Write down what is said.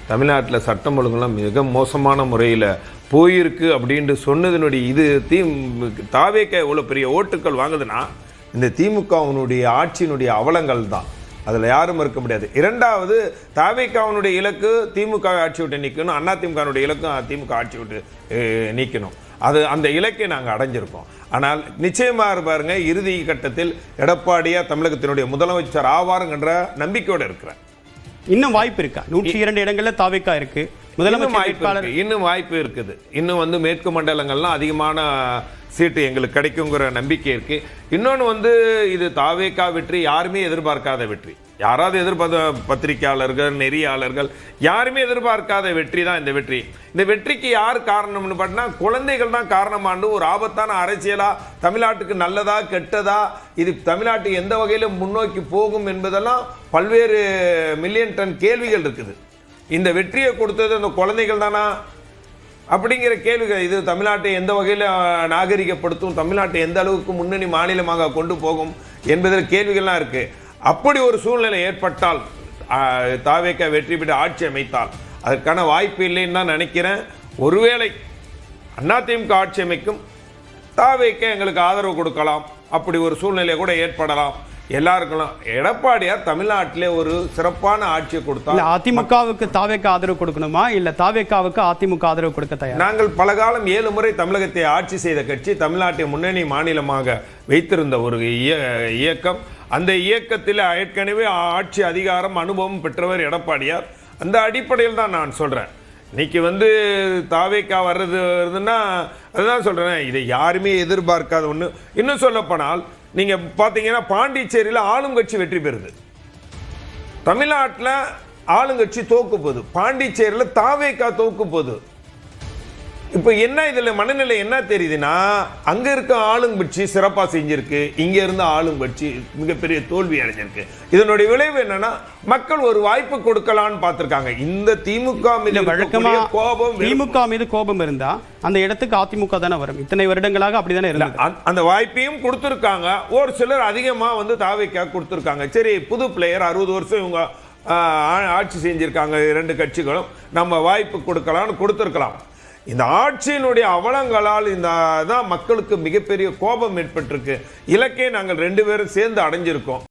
தமிழ்நாட்டில் சட்டம் ஒழுங்குலாம் மிக மோசமான முறையில் போயிருக்கு அப்படின்ட்டு சொன்னதனுடைய இது தாவேக்க இவ்வளோ பெரிய ஓட்டுக்கள் வாங்குதுன்னா இந்த திமுகவினுடைய ஆட்சியினுடைய அவலங்கள் தான். அதில் யாரும் மறுக்க முடியாது. இரண்டாவது, தாவேக்காவினுடைய இலக்கு திமுக ஆட்சி விட்டு நீக்கணும், அதிமுகனுடைய இலக்கும் திமுக ஆட்சி விட்டு நீக்கணும். அந்த இலக்கை நாங்கள் அடைஞ்சிருக்கோம். ஆனால் நிச்சயமாக பாருங்க, இறுதி கட்டத்தில் எடப்பாடியா தமிழகத்தினுடைய முதலமைச்சர் ஆவாருங்கிற நம்பிக்கையோடு இருக்கிறேன். இன்னும் வாய்ப்பு இருக்கா? 102 இடங்கள்ல தாவேக்கா இருக்கு, முதலமைச்சர் இன்னும் வாய்ப்பு இருக்குது. இன்னும் மேற்கு மண்டலங்கள்லாம் அதிகமான சீட்டு எங்களுக்கு கிடைக்குங்கிற நம்பிக்கை இருக்கு. இன்னொன்று இது தாவேக்கா வெற்றி யாருமே எதிர்பார்க்காத வெற்றி. யாராவது எதிர்பார்த்த பத்திரிகையாளர்கள், நெறியாளர்கள் யாருமே எதிர்பார்க்காத வெற்றி தான் இந்த வெற்றி. இந்த வெற்றிக்கு யார் காரணம்னு பார்த்தா குழந்தைகள் தான் காரணமாண்டு ஒரு ஆபத்தான அரசியலா, தமிழ்நாட்டுக்கு நல்லதா கெட்டதா, இது தமிழ்நாட்டு எந்த வகையில் முன்னோக்கி போகும் என்பதெல்லாம் பல்வேறு மில்லியன் டன் கேள்விகள் இருக்குது. இந்த வெற்றியை கொடுத்தது அந்த குழந்தைகள் தானா அப்படிங்கிற கேள்விகள். இது தமிழ்நாட்டை எந்த வகையில் நாகரிகப்படுத்தும், தமிழ்நாட்டை எந்த அளவுக்கு முன்னணி மாநிலமாக கொண்டு போகும் என்பதில் கேள்விகள்லாம் இருக்கு. அப்படி ஒரு சூழ்நிலை ஏற்பட்டால், தாவேக்கா வெற்றி பெற்று ஆட்சி அமைத்தால் அதற்கான வாய்ப்பு இல்லைன்னு தான் நினைக்கிறேன். ஒருவேளை அதிமுக ஆட்சி அமைக்கும், தாவேக்கா எங்களுக்கு ஆதரவு கொடுக்கலாம், அப்படி ஒரு சூழ்நிலை கூட ஏற்படலாம். எல்லாருக்கும் எடப்பாடியார் தமிழ்நாட்டிலே ஒரு சிறப்பான ஆட்சியை கொடுத்தார். அதிமுகவுக்கு தாவேக்கா ஆதரவு கொடுக்கணுமா, இல்ல தாவேக்காவுக்கு அதிமுக ஆதரவு கொடுக்க தயார்? நாங்கள் பல காலம் 7 முறை தமிழகத்தை ஆட்சி செய்த கட்சி, தமிழ்நாட்டை முன்னணி மாநிலமாக வைத்திருந்த ஒரு இயக்கம். அந்த இயக்கத்தில் ஏற்கனவே ஆட்சி அதிகாரம் அனுபவம் பெற்றவர் எடப்பாடியார். அந்த அடிப்படையில் தான் நான் சொல்றேன். இன்னைக்கு தாவேக்கா வர்றதுன்னா அதுதான் சொல்றேன், இதை யாருமே எதிர்பார்க்காத ஒன்று. இன்னும் சொல்லப்போனால் நீங்க பாத்தீங்கன்னா பாண்டிச்சேரியில் ஆளுங்கட்சி வெற்றி பெறுது, தமிழ்நாட்டில் ஆளுங்கட்சி தோக்கு போகுது, பாண்டிச்சேரியில் தாவேக்கா தோக்கு போகுது. இப்போ என்ன இதுல மனநிலை என்ன தெரியுதுன்னா, அங்க இருக்க ஆளுங்கட்சி சிறப்பா செஞ்சிருக்கு, இங்க இருந்த ஆளுங்கட்சி மிகப்பெரிய தோல்வி அடைஞ்சிருக்கு. இதனுடைய விளைவு என்னன்னா, மக்கள் ஒரு வாய்ப்பு கொடுக்கலான்னு பார்த்திருக்காங்க. இந்த திமுக மீது வழக்கமா திமுக மீது கோபம் இருந்தா அந்த இடத்துக்கு அதிமுக தானே வரும். இத்தனை வருடங்களாக அப்படிதானே இருந்தது. அந்த வாய்ப்பையும் கொடுத்திருக்காங்க. ஒரு சிலர் அதிகமா தாவேக்கா கொடுத்திருக்காங்க. சரி, புது பிளேயர், 60 வருஷம் இவங்க ஆட்சி செஞ்சிருக்காங்க, 2 கட்சிகளும், நம்ம வாய்ப்பு கொடுக்கலாம்னு கொடுத்திருக்கலாம். இந்த ஆட்சியினுடைய அவலங்களால் தான் மக்களுக்கு மிகப்பெரிய கோபம் ஏற்பட்டிருக்கு. இலக்கே நாங்கள் 2 பேரும் சேர்ந்து அடைஞ்சிருக்கோம்.